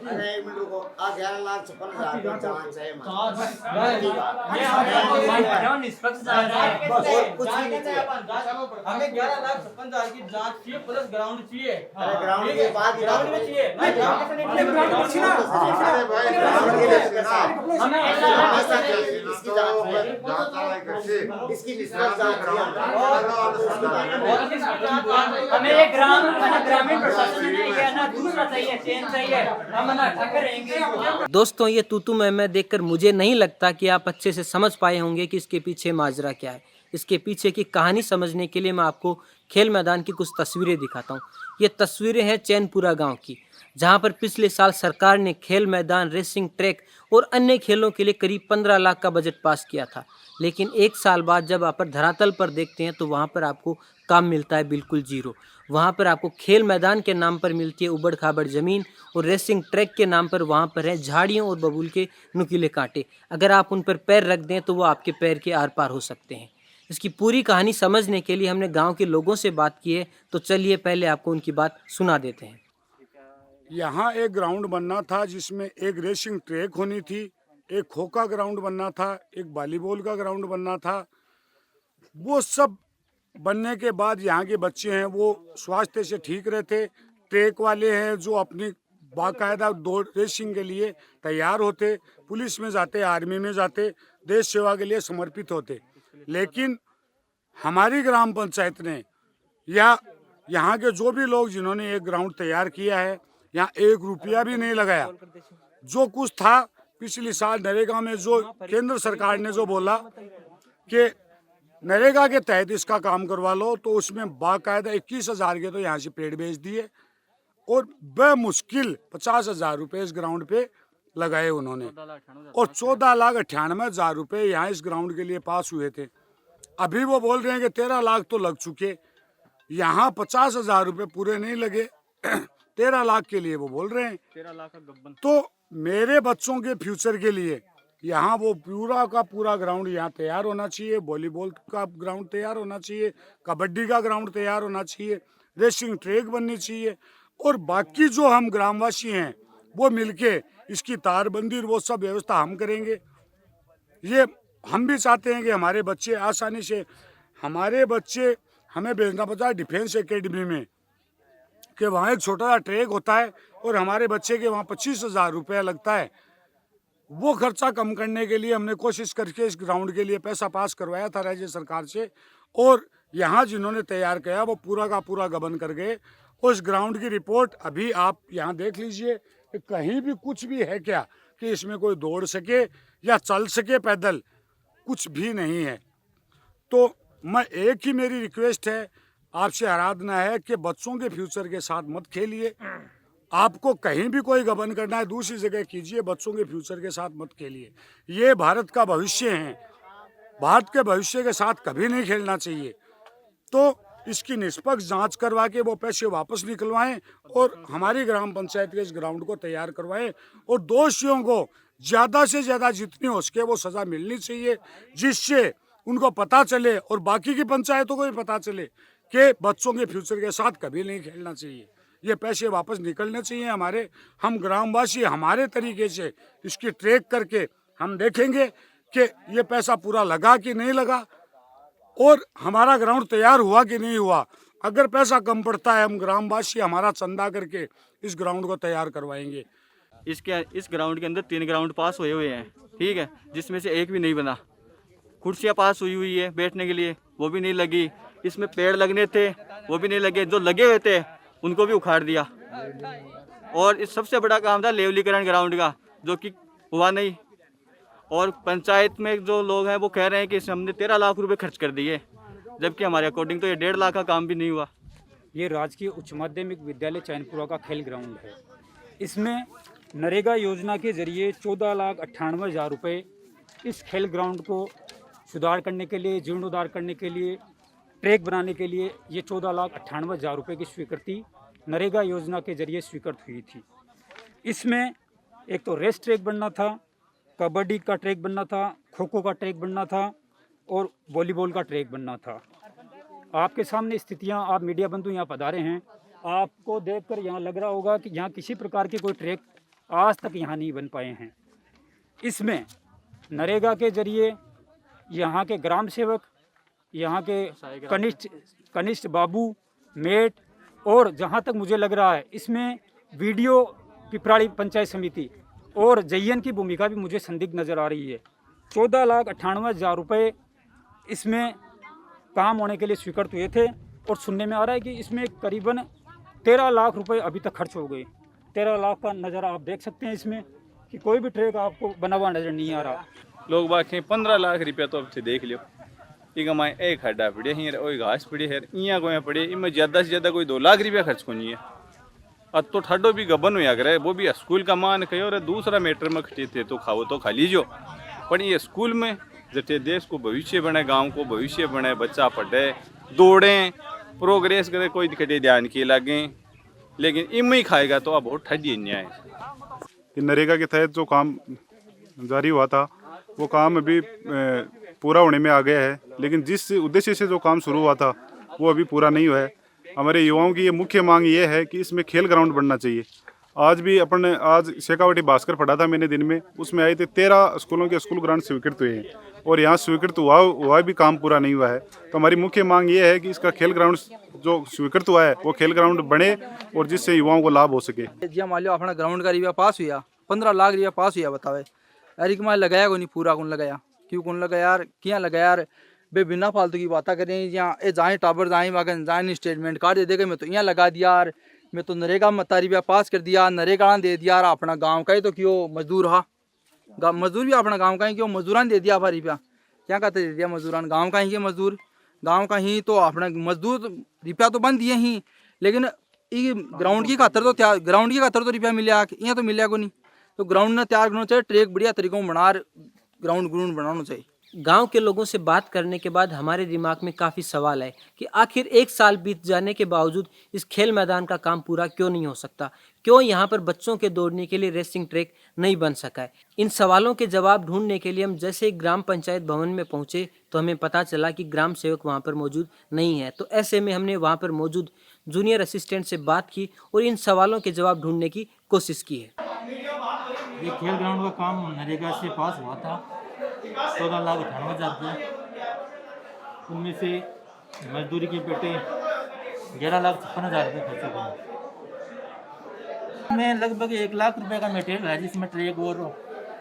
अरे एक मिनट रुको, 11,56,000 की जांच है निष्पक्ष जांच है। और कुछ भी नहीं चाहिए। हमें 11,56,000 की जांच चाहिए, प्लस ग्राउंड चाहिए। अरे ग्राउंड के बाद ग्राउंड में चाहिए। इसकी निष्पक्ष जांच हमें ये ग्रामीण प्रशासन है, ये ना दूसरा चाहिए, चेन चाहिए, हम ना ठग रहेंगे। दोस्तों, ये तूतू मैं देखकर मुझे नहीं लगता कि आप अच्छे से समझ पाए होंगे कि इसके पीछे माजरा क्या है। इसके पीछे की कहानी समझने के लिए मैं आपको खेल मैदान की कुछ तस्वीरें दिखाता हूँ। ये तस्वीरें हैं चैनपुरा गांव की, जहां पर पिछले साल सरकार ने खेल मैदान, रेसिंग ट्रैक और अन्य खेलों के लिए करीब 15 लाख का बजट पास किया था। लेकिन एक साल बाद जब आप धरातल पर देखते हैं तो वहां पर आपको काम मिलता है बिल्कुल जीरो। वहां पर आपको खेल मैदान के नाम पर मिलती है उबड़ खाबड़ ज़मीन, और रेसिंग ट्रैक के नाम पर वहां पर है झाड़ियों और बबूल के नुकीले कांटे। अगर आप उन पर पैर रख दें तो वो आपके पैर के आर पार हो सकते हैं। इसकी पूरी कहानी समझने के लिए हमने गांव के लोगों से बात की है, तो चलिए पहले आपको उनकी बात सुना देते हैं। यहाँ एक ग्राउंड बनना था जिसमें एक रेसिंग ट्रैक होनी थी, एक खो का ग्राउंड बनना था, एक वॉलीबॉल का ग्राउंड बनना था। वो सब बनने के बाद यहाँ के बच्चे हैं वो स्वास्थ्य से ठीक रहते। ट्रैक वाले हैं जो अपनी बाकायदा दौड़ रेसिंग के लिए तैयार होते, पुलिस में जाते, आर्मी में जाते, देश सेवा के लिए समर्पित होते। लेकिन हमारी ग्राम पंचायत ने या यहाँ के जो भी लोग जिन्होंने एक ग्राउंड तैयार किया है, यहाँ 1 रुपया भी नहीं लगाया। जो कुछ था पिछले साल नरेगा में, जो केंद्र सरकार ने जो बोला कि नरेगा के तहत इसका काम करवा लो, तो उसमें बाकायदा 21,000 के तो यहाँ से पेड़ बेच दिए और बेमुश्किल 50,000 रुपये इस ग्राउंड पे लगाए उन्होंने, और 14,98,000 रुपये यहाँ इस ग्राउंड के लिए पास हुए थे। अभी वो बोल रहे हैं कि 13 लाख तो लग चुके। यहाँ 50,000 रुपये पूरे नहीं लगे, 13 लाख के लिए वो बोल रहे हैं। 13 लाख का गब्बन। तो मेरे बच्चों के फ्यूचर के लिए यहाँ वो पूरा का पूरा ग्राउंड यहाँ तैयार होना चाहिए। वॉलीबॉल का ग्राउंड तैयार होना चाहिए, कबड्डी का ग्राउंड तैयार होना चाहिए, रेसिंग ट्रैक बननी चाहिए, और बाकी जो हम ग्रामवासी हैं वो मिलके इसकी तारबंदी वो सब व्यवस्था हम करेंगे। ये हम भी चाहते हैं कि हमारे बच्चे आसानी से, हमारे बच्चे हमें भेजना पड़ता है डिफेंस एकेडमी में, कि वहाँ एक छोटा सा ट्रैक होता है और हमारे बच्चे के वहाँ 25,000 रुपया लगता है। वो खर्चा कम करने के लिए हमने कोशिश करके इस ग्राउंड के लिए पैसा पास करवाया था राज्य सरकार से, और यहाँ जिन्होंने तैयार किया वो पूरा का पूरा गबन कर गए। उस ग्राउंड की रिपोर्ट अभी आप यहाँ देख लीजिए कि कहीं भी कुछ भी है क्या कि इसमें कोई दौड़ सके या चल सके पैदल, कुछ भी नहीं है। तो मैं एक ही मेरी रिक्वेस्ट है, आपसे आराधना है कि बच्चों के फ्यूचर के साथ मत खेलिए। आपको कहीं भी कोई गबन करना है दूसरी जगह कीजिए, बच्चों के फ्यूचर के साथ मत खेलिए। ये भारत का भविष्य है, भारत के भविष्य के साथ कभी नहीं खेलना चाहिए। तो इसकी निष्पक्ष जांच करवा के वो पैसे वापस निकलवाएं और हमारी ग्राम पंचायत के इस ग्राउंड को तैयार करवाएं, और दोषियों को ज़्यादा से ज़्यादा जितनी हो सके वो सज़ा मिलनी चाहिए, जिससे उनको पता चले और बाकी की पंचायतों को भी पता चले कि बच्चों के फ्यूचर के साथ कभी नहीं खेलना चाहिए। ये पैसे वापस निकलने चाहिए हमारे। हम ग्रामवासी हमारे तरीके से इसकी ट्रैक करके हम देखेंगे कि ये पैसा पूरा लगा कि नहीं लगा, और हमारा ग्राउंड तैयार हुआ कि नहीं हुआ। अगर पैसा कम पड़ता है, हम ग्रामवासी हमारा चंदा करके इस ग्राउंड को तैयार करवाएंगे। इस ग्राउंड के अंदर 3 ग्राउंड पास हुए हैं, ठीक है, जिसमें से एक भी नहीं बना। कुर्सियाँ पास हुई है बैठने के लिए, वो भी नहीं लगी। इसमें पेड़ लगने थे, वो भी नहीं लगे। जो लगे हुए थे उनको भी उखाड़ दिया। और इस सबसे बड़ा काम था लेवलीकरण ग्राउंड का, जो कि हुआ नहीं। और पंचायत में जो लोग हैं वो कह रहे हैं कि हमने 13 लाख रुपए खर्च कर दिए, जबकि हमारे अकॉर्डिंग तो ये 1.5 लाख का काम भी नहीं हुआ। ये राजकीय उच्च माध्यमिक विद्यालय चैनपुरा का खेल ग्राउंड है। इसमें नरेगा योजना के जरिए 14,98,000 रुपये इस खेल ग्राउंड को सुधार करने के लिए, जीर्णोद्धार करने के लिए, ट्रैक बनाने के लिए ये 14,98,000 रुपये की स्वीकृति नरेगा योजना के जरिए स्वीकृत हुई थी। इसमें एक तो रेस ट्रैक बनना था, कबड्डी का ट्रैक बनना था, खो खो का ट्रैक बनना था, और वॉलीबॉल का ट्रैक बनना था। आपके सामने स्थितियां, आप मीडिया बंधु यहाँ पधारे हैं, आपको देखकर यहाँ लग रहा होगा कि यहाँ किसी प्रकार की कोई ट्रैक आज तक यहाँ नहीं बन पाए हैं। इसमें नरेगा के जरिए यहाँ के ग्राम सेवक, यहाँ के कनिष्ठ बाबू, मेट, और जहाँ तक मुझे लग रहा है इसमें वीडियो पिपराड़ी पंचायत समिति और जयन की भूमिका भी मुझे संदिग्ध नज़र आ रही है। 14,98,000 रुपये इसमें काम होने के लिए स्वीकृत हुए थे और सुनने में आ रहा है कि इसमें करीबन 13 लाख रुपए अभी तक खर्च हो गए। 13 लाख का नज़ारा आप देख सकते हैं इसमें कि कोई भी ट्रैक आपको बना हुआ नज़र नहीं आ रहा। लोग बाकी 15 लाख रुपया तो अब देख लियो। एक हमारे एक खड्डा पड़े हैं और घास पड़ी है, इं गोया पड़े, इनमें ज़्यादा से ज़्यादा कोई 2 लाख रुपया खर्च को नहीं है। अब तो ठाडो भी गबन हुआ करे, वो भी स्कूल का मान कहो और दूसरा मैटर में खटे थे तो खाओ तो खा लीजो, पर ये स्कूल में जैसे देश को भविष्य बने, गांव को भविष्य बने, बच्चा पढ़े, दौड़ें, प्रोग्रेस करे, कोई खटे ध्यान किए लगे, लेकिन इनमें ही खाएगा तो अब बहुत ठंडी न्याय। नरेगा के तहत जो काम जारी हुआ था वो काम अभी पूरा होने में आ गया है, लेकिन जिस उद्देश्य से जो काम शुरू हुआ था वो अभी पूरा नहीं हुआ है। हमारे युवाओं की ये मुख्य मांग ये है कि इसमें खेल ग्राउंड बनना चाहिए। आज शेखावटी भास्कर पढ़ा था मैंने दिन में, उसमें आए थे 13 स्कूलों के स्कूल ग्राउंड स्वीकृत हुए हैं और यहाँ स्वीकृत हुआ भी काम पूरा नहीं हुआ है। तो हमारी मुख्य मांग ये है कि इसका खेल ग्राउंड जो स्वीकृत हुआ है वो खेल ग्राउंड बने और जिससे युवाओं को लाभ हो सके। जी मान लो अपना ग्राउंड का रिव्यू पास हुआ, 15 लाख रुपया पास हुआ, बतावे यार एक मार लगाया को नहीं, पूरा कौन लगाया, क्यों कौन लगाया यार, क्या लगाया यार, बे बिना फालतू की बातें करें, यहाँ ए जाए टाबर जाए वागन जाए स्टेटमेंट कार्ड दे देगा, मैं तो यहाँ लगा दिया यार, मैं तो नरेगा मता रुपया पास कर दिया, नरेगा दे दिया यार, अपना गाँव का ही तो क्यों मजदूर हा, मजदूर भी अपना गाँव का ही क्यों, मजदूरान दे दिया रुपया, क्या कहते दे दिया मजदूरान, गाँव का ही के मजदूर, गाँव का ही तो अपना मजदूर रुपया तो बन दिए ही, लेकिन ग्राउंड की खातर तो रुपया मिले, यहाँ तो मिले को नहीं। तो ग्राउंड ने तैयार करना चाहिए, ट्रैक बढ़िया तरीकों में बना ग्राउंड बनाना चाहिए। गांव के लोगों से बात करने के बाद हमारे दिमाग में काफ़ी सवाल है कि आखिर 1 साल बीत जाने के बावजूद इस खेल मैदान का काम पूरा क्यों नहीं हो सकता, क्यों यहाँ पर बच्चों के दौड़ने के लिए रेसिंग ट्रैक नहीं बन सका है। इन सवालों के जवाब ढूंढने के लिए हम जैसे ही ग्राम पंचायत भवन में पहुँचे तो हमें पता चला कि ग्राम सेवक वहाँ पर मौजूद नहीं है। तो ऐसे में हमने वहाँ पर मौजूद जूनियर असिस्टेंट से बात की और इन सवालों के जवाब ढूंढने की कोशिश की है। ये खेल ग्राउंड का काम नरेगा से पास हुआ था 14,98,000 रुपये, उनमें से मजदूरी के पेटे 11,56,000 रुपये खर्च हुए। में लगभग 1 लाख रुपए का मटेरियल है जिसमें ट्रैक और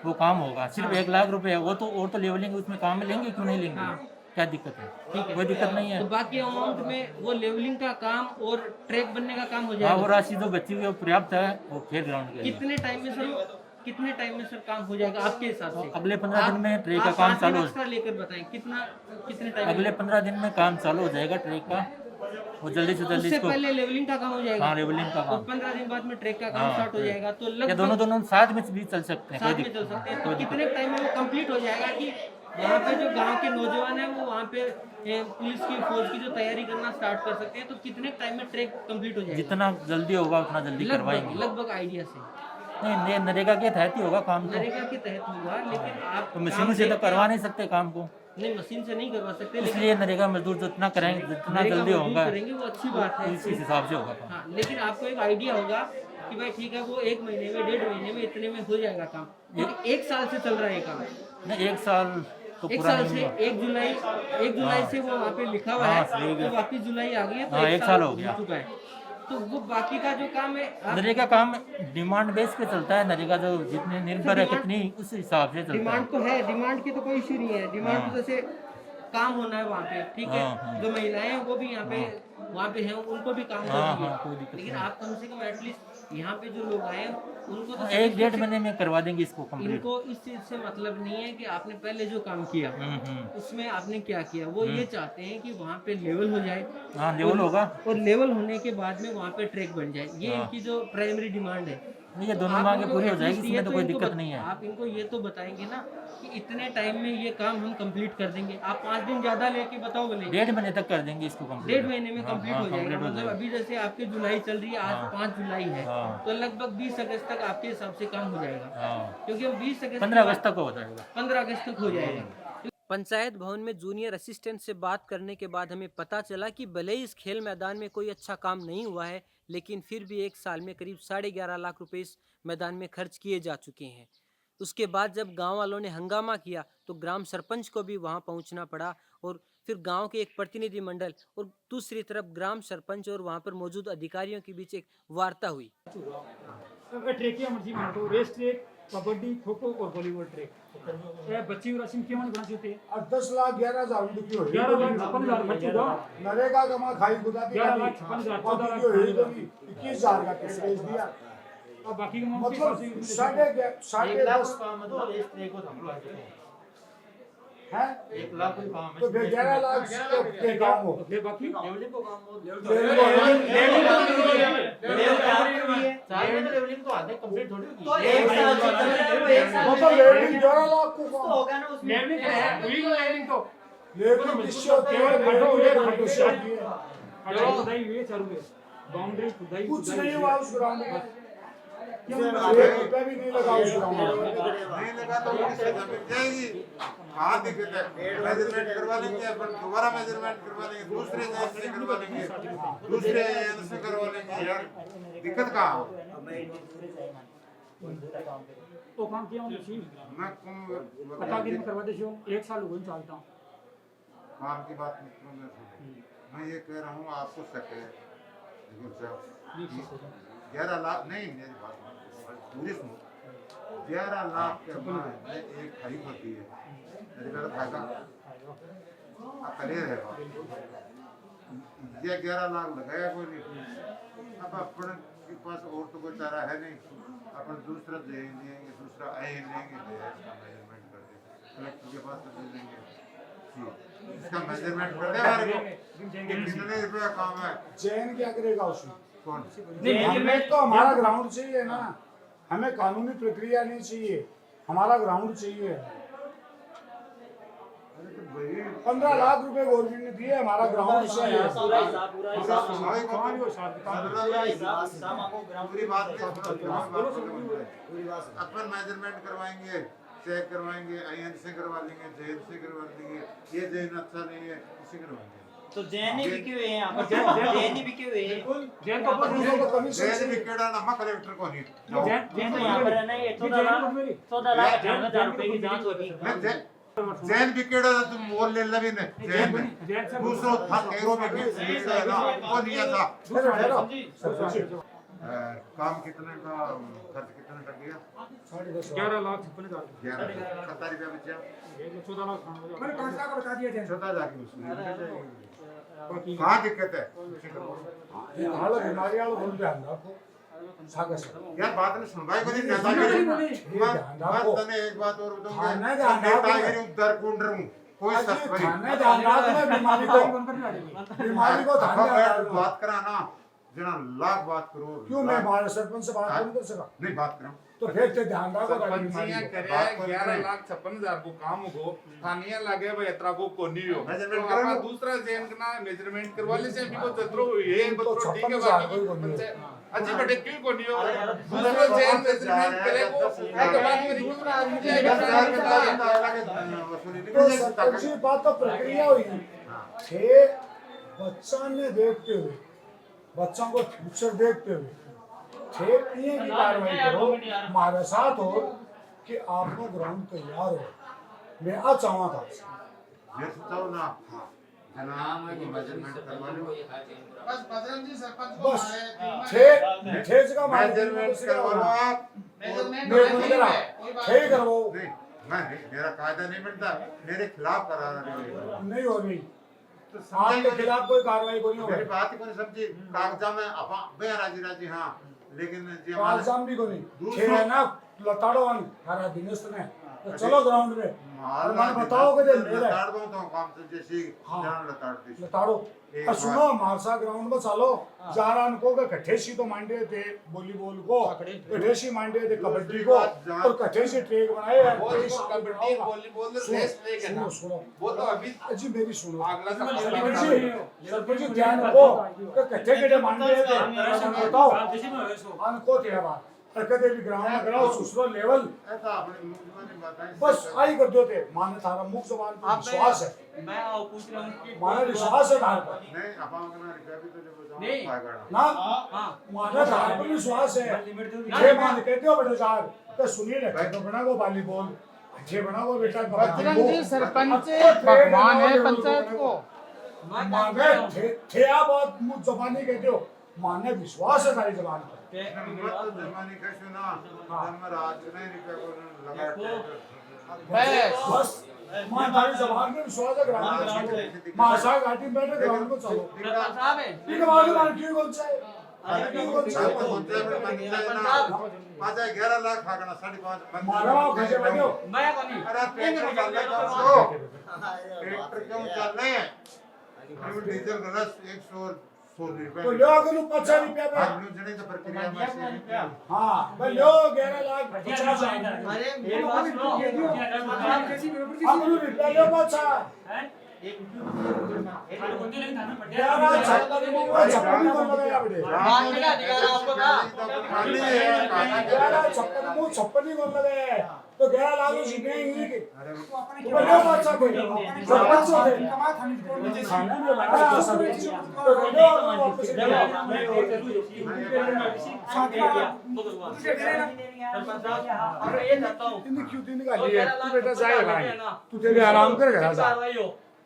वो काम होगा। सिर्फ 1 लाख रुपए वो तो और तो लेवलिंग उसमें काम में लेंगे, क्यों नहीं लेंगे? क्या दिक्कत है? ठीक है, कोई दिक्कत नहीं है। तो बाकी अमाउंट में वो लेवलिंग का काम और ट्रैक बनने का काम हो जाएगा। वो राशि जो बची हुई है पर्याप्त है वो खेल ग्राउंड के लिए। कितने टाइम में सर काम हो जाएगा आपके हिसाब से? अगले 15 दिन में ट्रैक का काम चालू हो, लेकर बताएं कितने टाइम? अगले 15 दिन में काम चालू हो जाएगा ट्रैक का, वो जल्दी से जल्दी इसको पहले लेवलिंग का काम हो जाएगा। हाँ, लेवलिंग का काम। 15 दिन बाद में ट्रैक का काम स्टार्ट हो जाएगा। तो लगभग दोनों साथ में भी चल सकते हैं, तो कितने टाइम में वो कंप्लीट हो जाएगा कि वहाँ पे जो गांव के नौजवान हैं वो वहाँ पे पुलिस की फौज की जो तैयारी करना स्टार्ट कर सकते हैं? तो कितने टाइम में ट्रैक कंप्लीट हो जाएगा? जितना जल्दी होगा उतना जल्दी करवाएंगे। लगभग आइडिया से नहीं, नरेगा के तहत ही होगा काम। तो नरेगा के तहत होगा, लेकिन आप तो मशीन से तो करवा नहीं सकते काम को। नहीं, मशीन से नहीं करवा सकते, इसलिए नरेगा मजदूर जितना करेंगे जितना जल्दी होगा वो अच्छी बात है, इस हिसाब से होगा। हाँ, लेकिन आपको एक आइडिया होगा कि भाई ठीक है वो 1 महीने में 1.5 महीने में इतने में हो जाएगा काम, क्योंकि 1 साल से चल रहा है काम। नहीं, 1 साल तो एक पूरा साल नहीं से हुआ। 1 जुलाई से वो वहाँ पे लिखा हुआ है, तो वापिस जुलाई आ गई है, तो 1 साल हो गया चुका है। तो वो बाकी का जो काम है नरेगा काम डिमांड बेस पे चलता है। नरेगा जो जितने निर्भर है कितनी उस हिसाब से चलता है। डिमांड तो है, डिमांड की तो कोई इशू नहीं है। डिमांड तो जैसे काम होना है वहाँ पे, ठीक है, जो महिलाएं हैं वो भी यहाँ पे वहाँ पे हैं, उनको भी काम चाहिए, लेकिन आप कम से कम एटलीस्ट यहाँ पे जो लोग आए उनको तो 1-1.5 महीने में करवा देंगे इसको कंप्लीट। इनको इस चीज से मतलब नहीं है कि आपने पहले जो काम किया उसमें आपने क्या किया, वो ये चाहते हैं कि वहाँ पे लेवल हो जाए। हाँ, लेवल होगा और लेवल होने के बाद में वहाँ पे ट्रैक बन जाए, ये इनकी जो प्राइमरी डिमांड है। ये दोनों मांगे पूरी हो जाएगी, इसमें तो कोई दिक्कत नहीं है। आप इनको ये तो बताएंगे ना कि इतने टाइम में ये काम हम कंप्लीट कर देंगे। आप 5 दिन ज्यादा लेके बताओ बोले 1.5 महीने तक कर देंगे इसको कंप्लीट। 1.5 महीने में कंप्लीट हो जाएगा। मतलब अभी जैसे आपकी जुलाई चल रही है, आज 5 जुलाई है, तो लगभग 20 अगस्त तक आपके हिसाब से काम हो जाएगा, क्योंकि 20 अगस्त 15 अगस्त तक हो जाएगा। 15 अगस्त तक हो जाएगा। पंचायत भवन में जूनियर असिस्टेंट से बात करने के बाद हमें पता चला कि भले ही इस खेल मैदान में कोई अच्छा काम नहीं हुआ है, लेकिन फिर भी 1 साल में करीब 11.5 लाख रुपए इस मैदान में खर्च किए जा चुके हैं। उसके बाद जब गांव वालों ने हंगामा किया तो ग्राम सरपंच को भी वहां पहुंचना पड़ा और फिर गांव के एक प्रतिनिधि मंडल और दूसरी तरफ ग्राम सरपंच और वहां पर मौजूद अधिकारियों के बीच एक वार्ता हुई। ट्रैक की मर्जी मान तो रेस ट्रैक, कबड्डी, खो खो और वॉलीबॉल ट्रैक बच्ची राशि के मन बना चाहते और 10,11,000 रुपये हो 11,56,000 खर्च हुआ। नरेगा का मां खाई खुदा दी 11,56,000 21,000 का पैकेज दिया। और बाकी के मतलब साढ़े 10 है 1 लाख कोई काम है तो 11 लाख के काम हो फिर बाकी लेवलिंग को काम बोल लेवलिंग तो आधे कंप्लीट थोड़ी होगी। एक साल से चल रहा है वो, एक साल मतलब लेवलिंग 11 लाख को तो होगा ना उसमें। लेवलिंग है, हुई को लेवलिंग तो लेवलिंग किससे होती है? लेवलिंग से होती है। अगर खुदाई हुई है चालू है, बाउंड्री खुदाई कुछ नहीं हुआ उस ग्राउंड में, क्यों 1 रुपया भी नहीं लगा उस ग्राउंड में। नहीं लगा तो उससे जमीन जाएगी। हाँ दिक्कत है, मेजरमेंट करवा लेंगे अपन, दोबारा मेजरमेंट करवा लेंगे, दूसरे जैन से करवा लेंगे, दूसरे जैन से करवा लेंगे। यार दिक्कत कहाँ हो? तो काम किया हमने सी मैं पता कि मैं करवा दे छो 1 साल हो गए चलता हूं। काम की बात नहीं, मैं ये कह रहा हूँ आपको शक है लेकिन साहब 11 लाख नहीं, मेरी बात पूरी सुनो, 11 लाख के में एक खरीद होती है, मेरे घर फायदा करियर है। ये 11 लाख लगाया कोई नहीं, अब अपने के पास और तो कोई चारा है नहीं, अपन दूसरा दे लेंगे, दूसरा आए लेंगे, मेजरमेंट कर दे, कलेक्टर के पास दे देंगे, इसका मेजरमेंट कर दे हमारे को कितने रुपया काम है। जैन क्या करेगा उसमें? कौन हमें तो हमारा ग्राउंड चाहिए ना, हमें कानूनी प्रक्रिया नहीं चाहिए, हमारा ग्राउंड चाहिए। 15 लाख रुपए गवर्नमेंट ने दिए, हमारा ग्राउंड चाहिए। पूरी बात अपन मेजरमेंट करवाएंगे, चेक करवाएंगे, आईएन से करवा लेंगे, जेल से करवा लेंगे, ये जेन अच्छा नहीं है इसे करवाएंगे। तो जैन ही बिके हुए हैं यहाँ पर, जैन ही बिके हुए हैं। जैन को जेल बिकेड़ा ना कलेक्टर को नहीं, जैन तो यहाँ पर है ना, ये 14 लाख 58,000 रुपए की जांच होगी। जैन बिकेड़ा ना तुम मोल ले लवी ने जैन में दूसरों था केरो में वो दिया था। काम कितने का, खर्च कितने का किया? 11,56,000 कितना रुपया बचा? 14 लाख मैंने 5 लाख बता दिया जैन। 14,000 की कहाँ दिक्कत है? हाल बीमारी वाला बोल पे हम आपको सागा से यार बात ने सुनवाई को नहीं कहता मैं तने एक बात और बताऊंगा, नेता गिरी उधर कूद रहा हूँ, कोई सच नहीं खाने जानदार में बीमारी को बात करा ना जना लाख बात करो। क्यों मैं हमारे सरपंच से बात नहीं कर सका? नहीं बात करो तो फिर से ध्यान रखो। 11,56,000 को काम हो थानिया लगे भाई इतना को कोनी हो मेजरमेंट तो करो, दूसरा जेन का मेजरमेंट करवा ले से भी को जत्रो ये बत्रो ठीक है बाकी अच्छी बटे क्यों कोनी हो दूसरा जेन मेजरमेंट करे को एक बात मेरी तो सरपंच की बात तो प्रक्रिया हुई है, बच्चा ने देखते हुए, बच्चों को फ्यूचर देखते हुए ठीक की कार्रवाई करो, हमारे साथ हो कि आपका ग्राउंड तैयार हो। मैं आज चाहूँ था मैं सोचाऊँ ना जनाब को मेजरमेंट करवा लो, बस बजरंग जी सरपंच को बस ठेज का मेजरमेंट करवा लो आप। ठीक करवाओ। नहीं मैं मेरा कायदा नहीं बनता, मेरे खिलाफ कराना नहीं हो रही तो आपके खिलाफ कोई कार्रवाई को नहीं हो मेरी बात ही को नहीं समझी। कागजा में अपा बे राजी हाँ लेकिन जी कागजाम भी को नहीं ठीक है ना लताड़ो वन हरा दिनेश ने तो चलो ग्राउंड में और मैं बताओ कि मेरे लताड़ दो तो काम से जैसे जान लताड़ दी लताड़ो और सुनो मारसा ग्राउंड में चलो जारान को के कठेसी तो मांडे थे वॉलीबॉल को, कठेसी मांडे थे कबड्डी को और कठेसी ट्रैक बनाए हैं। वो कबड्डी वॉलीबॉल रेस ट्रैक है ना वो तो अभी जी मेरी सुनो अगला सरपंच जी ध्यान रखो कि कठे कठे मांडे थे बताओ अन को थे बात और कदे भी ग्राउंड कराओ दूसरा लेवल ऐसा आपने मुख्यमंत्री बताया बस आई कर दो थे माने थारा मुख जबान पर विश्वास है मैं पूछ रहा हूँ कि माने विश्वास है थार पर नहीं आप अपना रुपया भी तो जब नहीं। ना हाँ माने थार पर विश्वास है छे मान कहते हो बेटा साहब तो सुनिए ना तो बना को वॉलीबॉल अच्छे बना को बेटा बजरंग जी सरपंच भगवान है पंचायत को माने थे आप बहुत मुख जबानी कहते हो माने विश्वास है सारी जबान पर मत जमाने का सुना हम राज नहीं रुपया को लगा बस मां तारी जबान में विश्वास है ग्राउंड मां सा घाटी में बैठे ग्राउंड को चलो सरपंच साहब है ठीक है मालूम है क्यों बोल चाहे क्यों बोल चाहे पाँच 11 लाख भागना 5.5 मारा खजे बैठो मैं बनी अरे ट्रैक्टर चल रहा है ट्रैक्टर क्यों चल रहे हैं डीजल का 100 तो लो अगर 50 रुपया पे हम लोग जने तो प्रक्रिया में से हां भाई लो 11 लाख 50 अरे मेरे पास लो अब रुपया लो 50 एक छप्पन को लगाया बेटे मांगने का अधिकार आपको था छप्पन को लगाया तो 11 लाख में सीधे ही कि तो लो 50 को सरपंच हो गए खाना में लगा सब तो लो वापस इन क्यों दिन का लिए तू बेटा जाए भाई तू तेरे आराम कर गया जा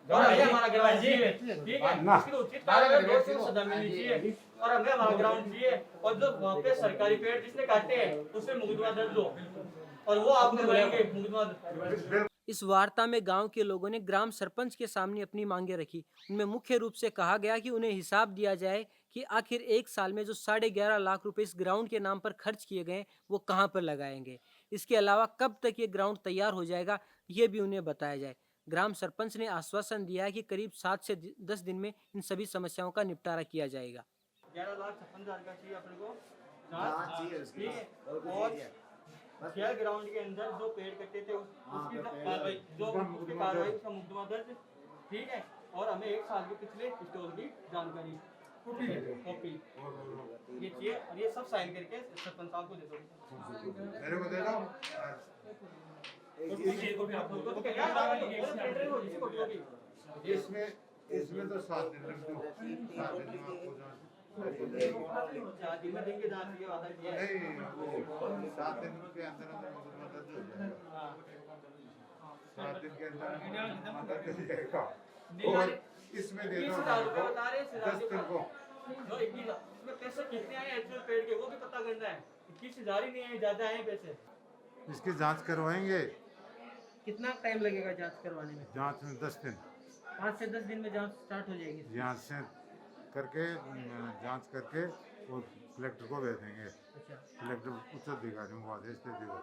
और हमारा ग्राउंड चाहिए ठीक है ना उसकी उचित कार्रवाई 200 सदा मिलनी चाहिए और हमें हमारा ग्राउंड चाहिए और जो वहाँ पे सरकारी पेड़ जिसने काटे हैं उसमें मुकदमा दर्ज हो और वो आपको बोलेंगे मुकदमा। इस वार्ता में गांव के लोगों ने ग्राम सरपंच के सामने अपनी मांगे रखी। उनमें मुख्य रूप से कहा गया कि उन्हें हिसाब दिया जाए कि आखिर एक साल में जो 11.5 लाख रुपए इस ग्राउंड के नाम पर खर्च किए गए वो कहां पर लगाएंगे। इसके अलावा कब तक ये ग्राउंड तैयार हो जाएगा ये भी उन्हें बताया जाए। ग्राम सरपंच ने आश्वासन दिया है कि करीब 7 से 10 दिन में इन सभी समस्याओं का निपटारा किया जाएगा। 11,56,000 का चाहिए अपने को हाँ, चाहिए उसके ठीक है और कुछ और नहीं है। बस खेल ग्राउंड के अंदर जो पेड़ कटे थे उसकी कार्रवाई जो उसकी कार्रवाई उसका मुकदमा दर्ज ठीक है और हमें एक साल के पिछले स्टोर की जानकारी कॉपी ये चाहिए और ये सब साइन करके सरपंच साहब को दे दो मेरे को दे दो इसमें इसमें तो 7 दिन लग दो 7 दिन में आपको दिन में देंगे जान के वादा किया है नहीं वो 7 दिन के अंदर अंदर मुकदमा दर्ज हो जाएगा 7 दिन के अंदर मुकदमा दर्ज हो जाएगा और इसमें दे दो 20,000 रुपए बता रहे हैं 10 दिन को नो 21 इसमें पैसे कितने आए एक्चुअल पेड़ के वो भी पता करना है 21,000 ही नहीं है ज्यादा आए पैसे इसकी जांच करवाएंगे कितना टाइम लगेगा जांच करवाने में जांच में 10 दिन 5 से 10 दिन में जांच स्टार्ट हो जाएगी जांच से करके जांच करके वो कलेक्टर को भेज देंगे कलेक्टर उच्च अधिकारियों को आदेश दे देगा।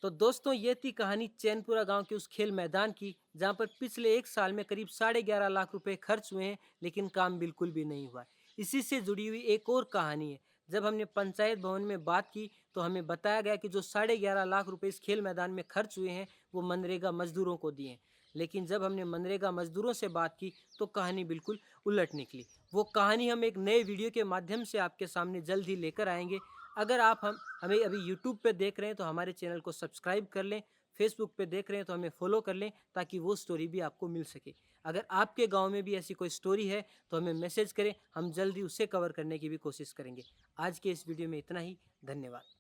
तो दोस्तों ये थी कहानी चैनपुरा गांव के उस खेल मैदान की जहां पर पिछले एक साल में करीब 11.5 लाख रुपए खर्च हुए हैं लेकिन काम बिल्कुल भी नहीं हुआ। इसी से जुड़ी हुई एक और कहानी है। जब हमने पंचायत भवन में बात की तो हमें बताया गया कि जो 11.5 लाख रुपए इस खेल मैदान में खर्च हुए हैं वो मनरेगा मजदूरों को दिए हैं। लेकिन जब हमने मनरेगा मजदूरों से बात की तो कहानी बिल्कुल उलट निकली। वो कहानी हम एक नए वीडियो के माध्यम से आपके सामने जल्द ही लेकर आएंगे। अगर आप हमें अभी यूट्यूब पे देख रहे हैं तो हमारे चैनल को सब्सक्राइब कर लें, फेसबुक पे देख रहे हैं तो हमें फॉलो कर लें ताकि वो स्टोरी भी आपको मिल सके। अगर आपके गांव में भी ऐसी कोई स्टोरी है तो हमें मैसेज करें, हम जल्दी उसे कवर करने की भी कोशिश करेंगे। आज के इस वीडियो में इतना ही। धन्यवाद।